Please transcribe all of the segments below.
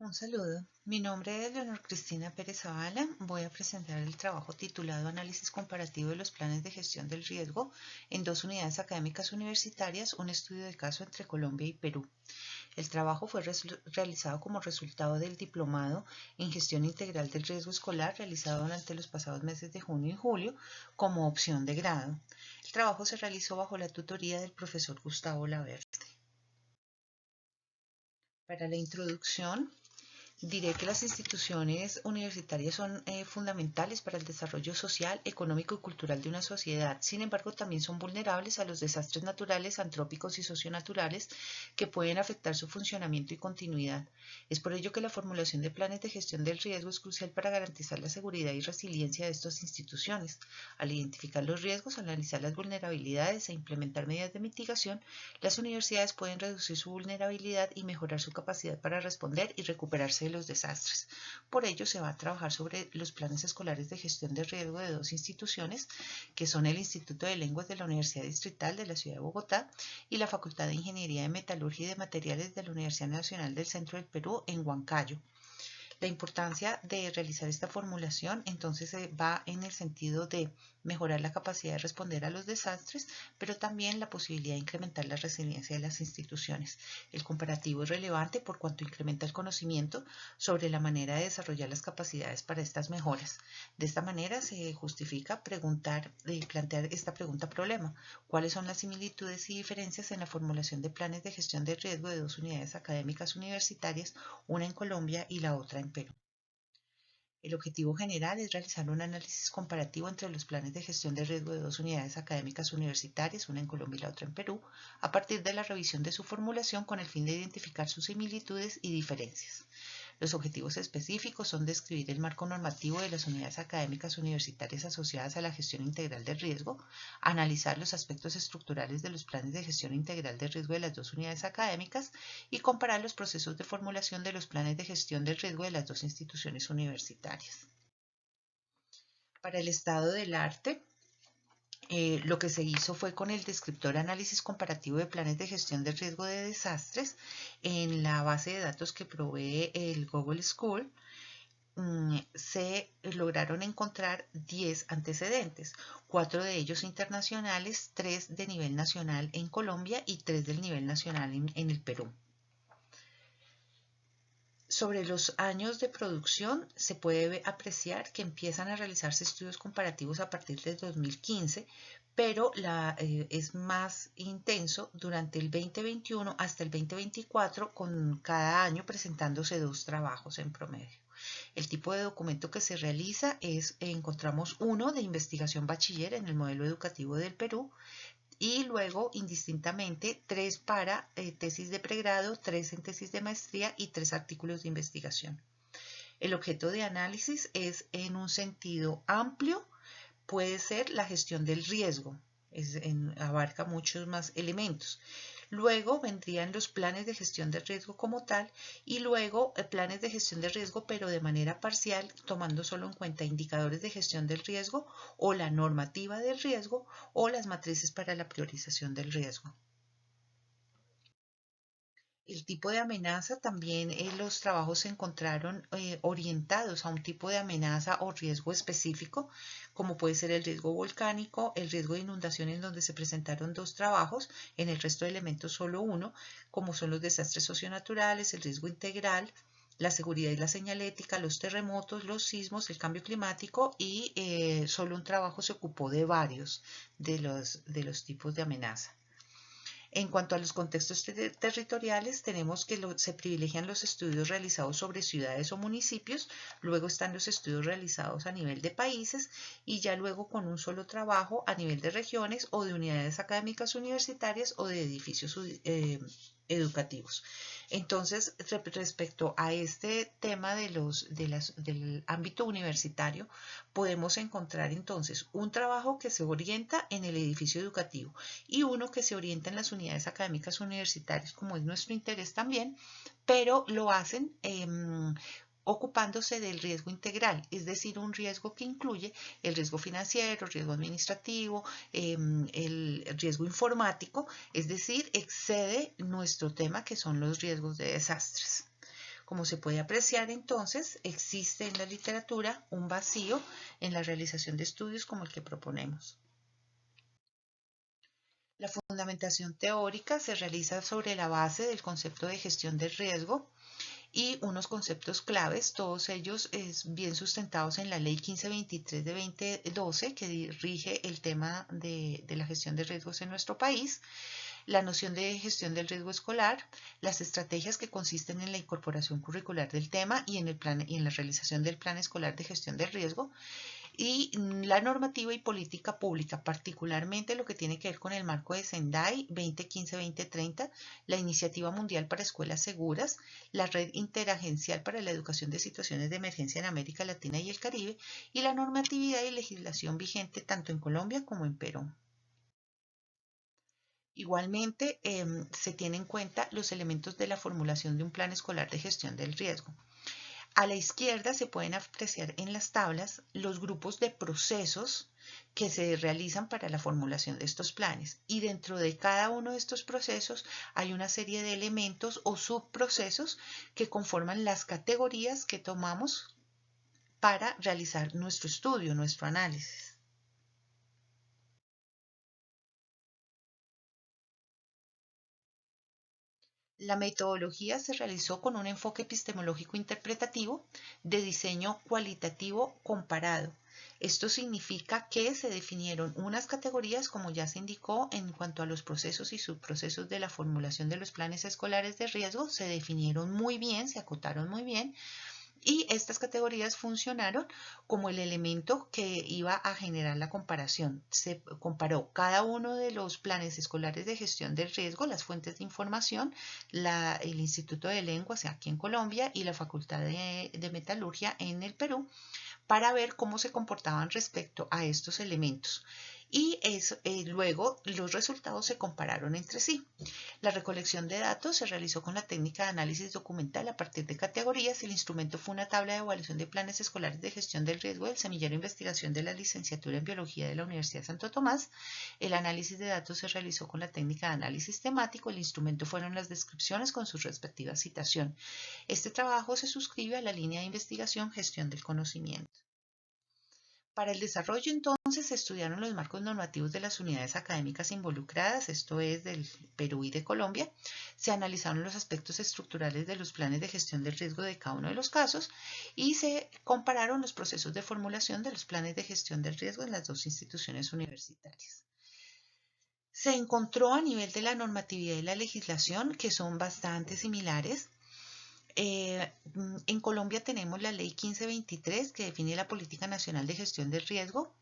Un saludo, mi nombre es Leonor Cristina Pérez Zavala. Voy a presentar el trabajo titulado Análisis comparativo de los planes de gestión del riesgo en dos unidades académicas universitarias, un estudio de caso entre Colombia y Perú. El trabajo fue realizado como resultado del diplomado en gestión integral del riesgo escolar realizado durante los pasados meses de junio y julio como opción de grado. El trabajo se realizó bajo la tutoría del profesor Gustavo Laverde. Para la introducción, diré que las instituciones universitarias son fundamentales para el desarrollo social, económico y cultural de una sociedad. Sin embargo, también son vulnerables a los desastres naturales, antrópicos y socionaturales que pueden afectar su funcionamiento y continuidad. Es por ello que la formulación de planes de gestión del riesgo es crucial para garantizar la seguridad y resiliencia de estas instituciones. Al identificar los riesgos, analizar las vulnerabilidades e implementar medidas de mitigación, las universidades pueden reducir su vulnerabilidad y mejorar su capacidad para responder y recuperarse de los desastres. Por ello, se va a trabajar sobre los planes escolares de gestión de riesgo de dos instituciones, que son el Instituto de Lenguas de la Universidad Distrital de la Ciudad de Bogotá y la Facultad de Ingeniería de Metalurgia y de Materiales de la Universidad Nacional del Centro del Perú en Huancayo. La importancia de realizar esta formulación entonces va en el sentido de mejorar la capacidad de responder a los desastres, pero también la posibilidad de incrementar la resiliencia de las instituciones. El comparativo es relevante por cuanto incrementa el conocimiento sobre la manera de desarrollar las capacidades para estas mejoras. De esta manera se justifica plantear esta pregunta problema: ¿cuáles son las similitudes y diferencias en la formulación de planes de gestión de riesgo de dos unidades académicas universitarias, una en Colombia y la otra en Perú? El objetivo general es realizar un análisis comparativo entre los planes de gestión de riesgo de dos unidades académicas universitarias, una en Colombia y la otra en Perú, a partir de la revisión de su formulación con el fin de identificar sus similitudes y diferencias. Los objetivos específicos son describir el marco normativo de las unidades académicas universitarias asociadas a la gestión integral del riesgo, analizar los aspectos estructurales de los planes de gestión integral del riesgo de las dos unidades académicas y comparar los procesos de formulación de los planes de gestión del riesgo de las dos instituciones universitarias. Para el estado del arte, lo que se hizo fue con el descriptor análisis comparativo de planes de gestión de riesgo de desastres en la base de datos que provee el Google School. Se lograron encontrar 10 antecedentes, 4 de ellos internacionales, 3 de nivel nacional en Colombia y 3 del nivel nacional en el Perú. Sobre los años de producción se puede apreciar que empiezan a realizarse estudios comparativos a partir de 2015, pero es más intenso durante el 2021 hasta el 2024, con cada año presentándose 2 trabajos en promedio. El tipo de documento que se realiza encontramos uno de investigación bachiller en el modelo educativo del Perú, y luego indistintamente 3 para tesis de pregrado, 3 en tesis de maestría y 3 artículos de investigación. El objeto de análisis es en un sentido amplio, puede ser la gestión del riesgo, abarca muchos más elementos. Luego vendrían los planes de gestión de riesgo como tal y luego planes de gestión de riesgo pero de manera parcial, tomando solo en cuenta indicadores de gestión del riesgo o la normativa del riesgo o las matrices para la priorización del riesgo. El tipo de amenaza también, los trabajos se encontraron orientados a un tipo de amenaza o riesgo específico, como puede ser el riesgo volcánico, el riesgo de inundación, en donde se presentaron 2 trabajos, en el resto de elementos solo uno, como son los desastres socionaturales, el riesgo integral, la seguridad y la señalética, los terremotos, los sismos, el cambio climático, y solo un trabajo se ocupó de varios de los tipos de amenaza. En cuanto a los contextos territoriales, tenemos que se privilegian los estudios realizados sobre ciudades o municipios, luego están los estudios realizados a nivel de países y ya luego con un solo trabajo a nivel de regiones o de unidades académicas universitarias o de edificios educativos. Entonces, respecto a este tema del ámbito universitario, podemos encontrar entonces un trabajo que se orienta en el edificio educativo y uno que se orienta en las unidades académicas universitarias, como es nuestro interés también, pero lo hacen ocupándose del riesgo integral, es decir, un riesgo que incluye el riesgo financiero, el riesgo administrativo, el riesgo informático, es decir, excede nuestro tema que son los riesgos de desastres. Como se puede apreciar entonces, existe en la literatura un vacío en la realización de estudios como el que proponemos. La fundamentación teórica se realiza sobre la base del concepto de gestión del riesgo y unos conceptos claves, todos ellos bien sustentados en la Ley 1523 de 2012 que rige el tema de la gestión de riesgos en nuestro país, la noción de gestión del riesgo escolar, las estrategias que consisten en la incorporación curricular del tema y en la realización del plan escolar de gestión del riesgo, y la normativa y política pública, particularmente lo que tiene que ver con el marco de Sendai 2015-2030, la Iniciativa Mundial para Escuelas Seguras, la Red Interagencial para la Educación de Situaciones de Emergencia en América Latina y el Caribe, y la normatividad y legislación vigente tanto en Colombia como en Perú. Igualmente, se tienen en cuenta los elementos de la formulación de un plan escolar de gestión del riesgo. A la izquierda se pueden apreciar en las tablas los grupos de procesos que se realizan para la formulación de estos planes, y dentro de cada uno de estos procesos hay una serie de elementos o subprocesos que conforman las categorías que tomamos para realizar nuestro estudio, nuestro análisis. La metodología se realizó con un enfoque epistemológico interpretativo de diseño cualitativo comparado. Esto significa que se definieron unas categorías, como ya se indicó, en cuanto a los procesos y subprocesos de la formulación de los planes escolares de riesgo, se definieron muy bien, se acotaron muy bien, y estas categorías funcionaron como el elemento que iba a generar la comparación. Se comparó cada uno de los planes escolares de gestión del riesgo, las fuentes de información, el Instituto de Lenguas aquí en Colombia y la Facultad de Metalurgia en el Perú, para ver cómo se comportaban respecto a estos elementos. Y luego los resultados se compararon entre sí. La recolección de datos se realizó con la técnica de análisis documental a partir de categorías. El instrumento fue una tabla de evaluación de planes escolares de gestión del riesgo del semillero de investigación de la licenciatura en biología de la Universidad de Santo Tomás. El análisis de datos se realizó con la técnica de análisis temático. El instrumento fueron las descripciones con su respectiva citación. Este trabajo se suscribe a la línea de investigación gestión del conocimiento. Para el desarrollo, entonces, se estudiaron los marcos normativos de las unidades académicas involucradas, esto es del Perú y de Colombia. Se analizaron los aspectos estructurales de los planes de gestión del riesgo de cada uno de los casos y se compararon los procesos de formulación de los planes de gestión del riesgo en las dos instituciones universitarias. Se encontró a nivel de la normatividad y la legislación que son bastante similares. En Colombia tenemos la Ley 1523 que define la Política Nacional de Gestión del Riesgo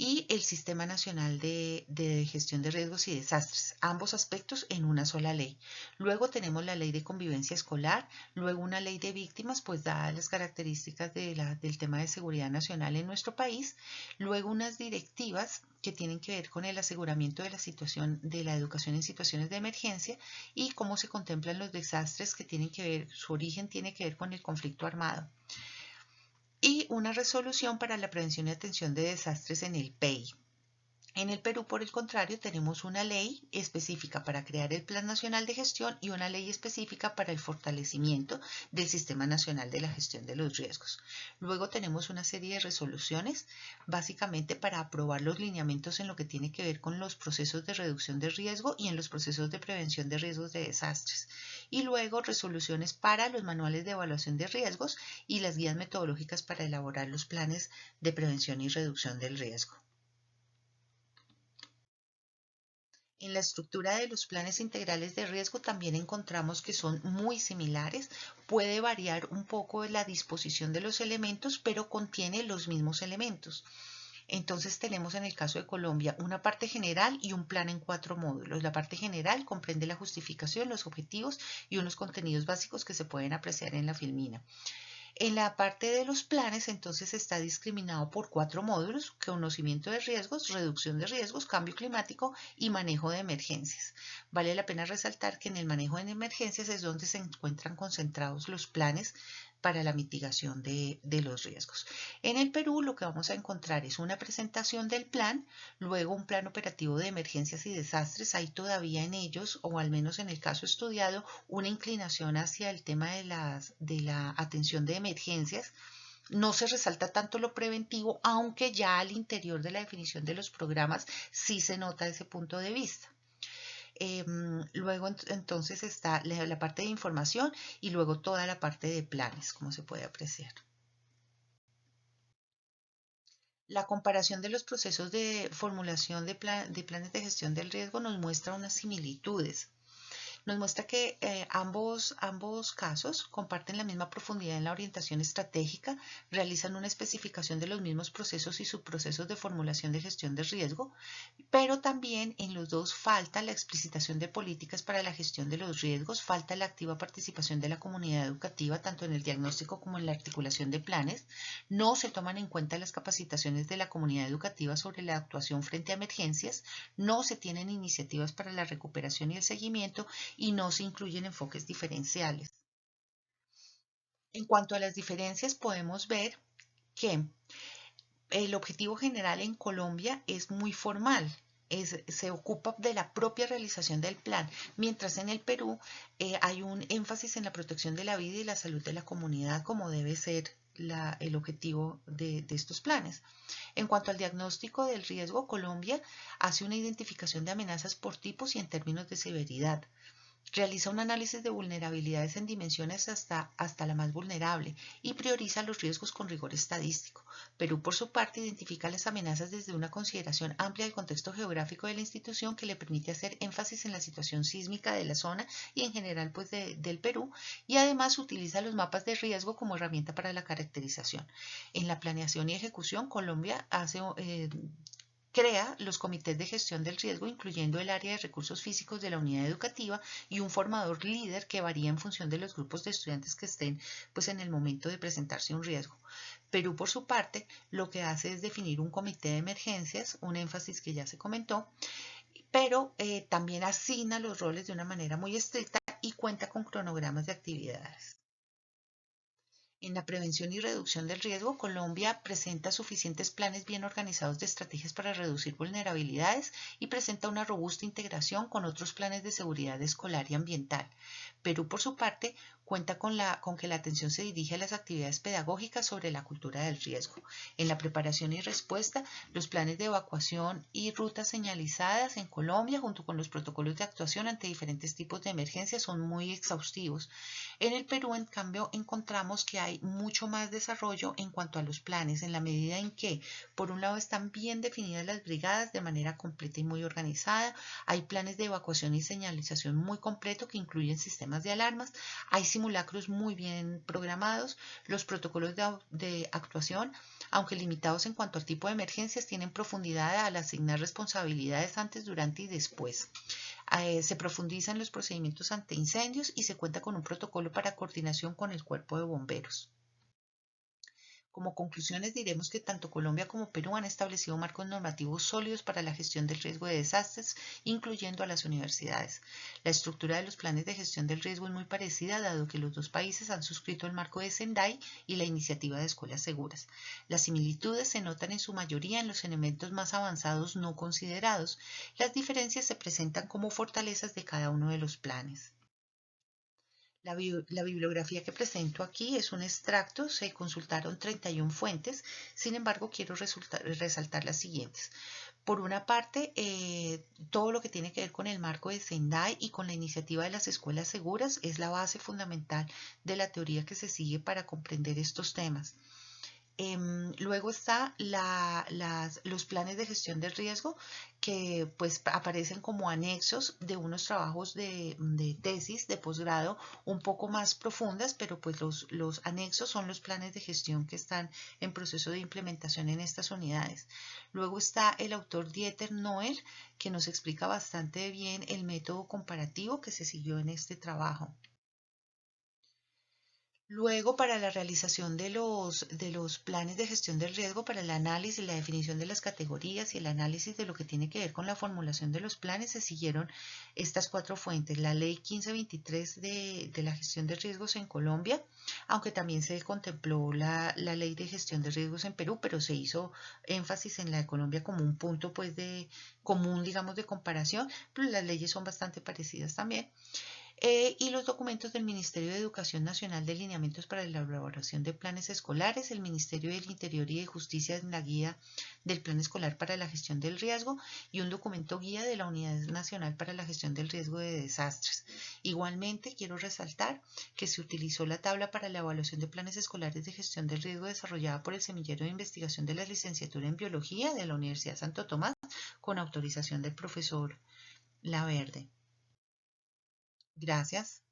y el Sistema Nacional de Gestión de Riesgos y Desastres, ambos aspectos en una sola ley. Luego tenemos la Ley de Convivencia Escolar, luego una Ley de Víctimas, pues dadas las características del tema de seguridad nacional en nuestro país, luego unas directivas que tienen que ver con el aseguramiento de la situación de la educación en situaciones de emergencia y cómo se contemplan los desastres que tienen que ver, su origen tiene que ver con el conflicto armado, y una resolución para la prevención y atención de desastres en el PEI. En el Perú, por el contrario, tenemos una ley específica para crear el Plan Nacional de Gestión y una ley específica para el fortalecimiento del Sistema Nacional de la Gestión de los Riesgos. Luego tenemos una serie de resoluciones, básicamente para aprobar los lineamientos en lo que tiene que ver con los procesos de reducción de riesgo y en los procesos de prevención de riesgos de desastres. Y luego resoluciones para los manuales de evaluación de riesgos y las guías metodológicas para elaborar los planes de prevención y reducción del riesgo. En la estructura de los planes integrales de riesgo también encontramos que son muy similares. Puede variar un poco la disposición de los elementos, pero contiene los mismos elementos. Entonces tenemos en el caso de Colombia una parte general y un plan en 4 módulos. La parte general comprende la justificación, los objetivos y unos contenidos básicos que se pueden apreciar en la filmina. En la parte de los planes, entonces está discriminado por 4 módulos: conocimiento de riesgos, reducción de riesgos, cambio climático y manejo de emergencias. Vale la pena resaltar que en el manejo de emergencias es donde se encuentran concentrados los planes para la mitigación de los riesgos. En el Perú lo que vamos a encontrar es una presentación del plan, luego un plan operativo de emergencias y desastres. Hay todavía en ellos, o al menos en el caso estudiado, una inclinación hacia el tema de la atención de emergencias. No se resalta tanto lo preventivo, aunque ya al interior de la definición de los programas sí se nota ese punto de vista. Luego entonces está la parte de información y luego toda la parte de planes, como se puede apreciar. La comparación de los procesos de formulación de planes de gestión del riesgo nos muestra unas similitudes. Nos muestra que ambos casos comparten la misma profundidad en la orientación estratégica, realizan una especificación de los mismos procesos y subprocesos de formulación de gestión de riesgo, pero también en los dos falta la explicitación de políticas para la gestión de los riesgos, falta la activa participación de la comunidad educativa tanto en el diagnóstico como en la articulación de planes, no se toman en cuenta las capacitaciones de la comunidad educativa sobre la actuación frente a emergencias, no se tienen iniciativas para la recuperación y el seguimiento y no se incluyen enfoques diferenciales. En cuanto a las diferencias, podemos ver que el objetivo general en Colombia es muy formal. Se ocupa de la propia realización del plan, mientras en el Perú hay un énfasis en la protección de la vida y la salud de la comunidad, como debe ser el objetivo de estos planes. En cuanto al diagnóstico del riesgo, Colombia hace una identificación de amenazas por tipos y en términos de severidad. Realiza un análisis de vulnerabilidades en dimensiones hasta la más vulnerable y prioriza los riesgos con rigor estadístico. Perú, por su parte, identifica las amenazas desde una consideración amplia del contexto geográfico de la institución que le permite hacer énfasis en la situación sísmica de la zona y en general pues del Perú, y además utiliza los mapas de riesgo como herramienta para la caracterización. En la planeación y ejecución, Colombia crea los comités de gestión del riesgo, incluyendo el área de recursos físicos de la unidad educativa y un formador líder que varía en función de los grupos de estudiantes que estén pues, en el momento de presentarse un riesgo. Perú, por su parte, lo que hace es definir un comité de emergencias, un énfasis que ya se comentó, pero también asigna los roles de una manera muy estricta y cuenta con cronogramas de actividades. En la prevención y reducción del riesgo, Colombia presenta suficientes planes bien organizados de estrategias para reducir vulnerabilidades y presenta una robusta integración con otros planes de seguridad escolar y ambiental. Perú, por su parte, cuenta con que la atención se dirige a las actividades pedagógicas sobre la cultura del riesgo. En la preparación y respuesta, los planes de evacuación y rutas señalizadas en Colombia, junto con los protocolos de actuación ante diferentes tipos de emergencias, son muy exhaustivos. En el Perú, en cambio, encontramos que hay mucho más desarrollo en cuanto a los planes, en la medida en que, por un lado, están bien definidas las brigadas de manera completa y muy organizada, hay planes de evacuación y señalización muy completos que incluyen sistemas de alarmas, hay simulacros muy bien programados, los protocolos de actuación, aunque limitados en cuanto al tipo de emergencias, tienen profundidad al asignar responsabilidades antes, durante y después. Se profundizan los procedimientos ante incendios y se cuenta con un protocolo para coordinación con el cuerpo de bomberos. Como conclusiones diremos que tanto Colombia como Perú han establecido marcos normativos sólidos para la gestión del riesgo de desastres, incluyendo a las universidades. La estructura de los planes de gestión del riesgo es muy parecida, dado que los dos países han suscrito el marco de Sendai y la iniciativa de escuelas seguras. Las similitudes se notan en su mayoría en los elementos más avanzados no considerados. Las diferencias se presentan como fortalezas de cada uno de los planes. La bibliografía que presento aquí es un extracto, se consultaron 31 fuentes, sin embargo quiero resaltar las siguientes. Por una parte, todo lo que tiene que ver con el marco de Sendai y con la iniciativa de las escuelas seguras es la base fundamental de la teoría que se sigue para comprender estos temas. Luego está los planes de gestión del riesgo que pues aparecen como anexos de unos trabajos de tesis de posgrado un poco más profundas, pero pues los anexos son los planes de gestión que están en proceso de implementación en estas unidades. Luego está el autor Dieter Noer, que nos explica bastante bien el método comparativo que se siguió en este trabajo. Luego, para la realización de los planes de gestión del riesgo, para el análisis, la definición de las categorías y el análisis de lo que tiene que ver con la formulación de los planes, se siguieron estas cuatro fuentes. La ley 1523 de la gestión de riesgos en Colombia, aunque también se contempló la ley de gestión de riesgos en Perú, pero se hizo énfasis en la de Colombia como un punto pues de común, digamos, de comparación, pero las leyes son bastante parecidas también. Y los documentos del Ministerio de Educación Nacional de Lineamientos para la elaboración de planes escolares, el Ministerio del Interior y de Justicia en la guía del Plan Escolar para la Gestión del Riesgo y un documento guía de la Unidad Nacional para la Gestión del Riesgo de Desastres. Igualmente, quiero resaltar que se utilizó la tabla para la evaluación de planes escolares de gestión del riesgo desarrollada por el Semillero de Investigación de la Licenciatura en Biología de la Universidad Santo Tomás con autorización del profesor Laverde. Gracias.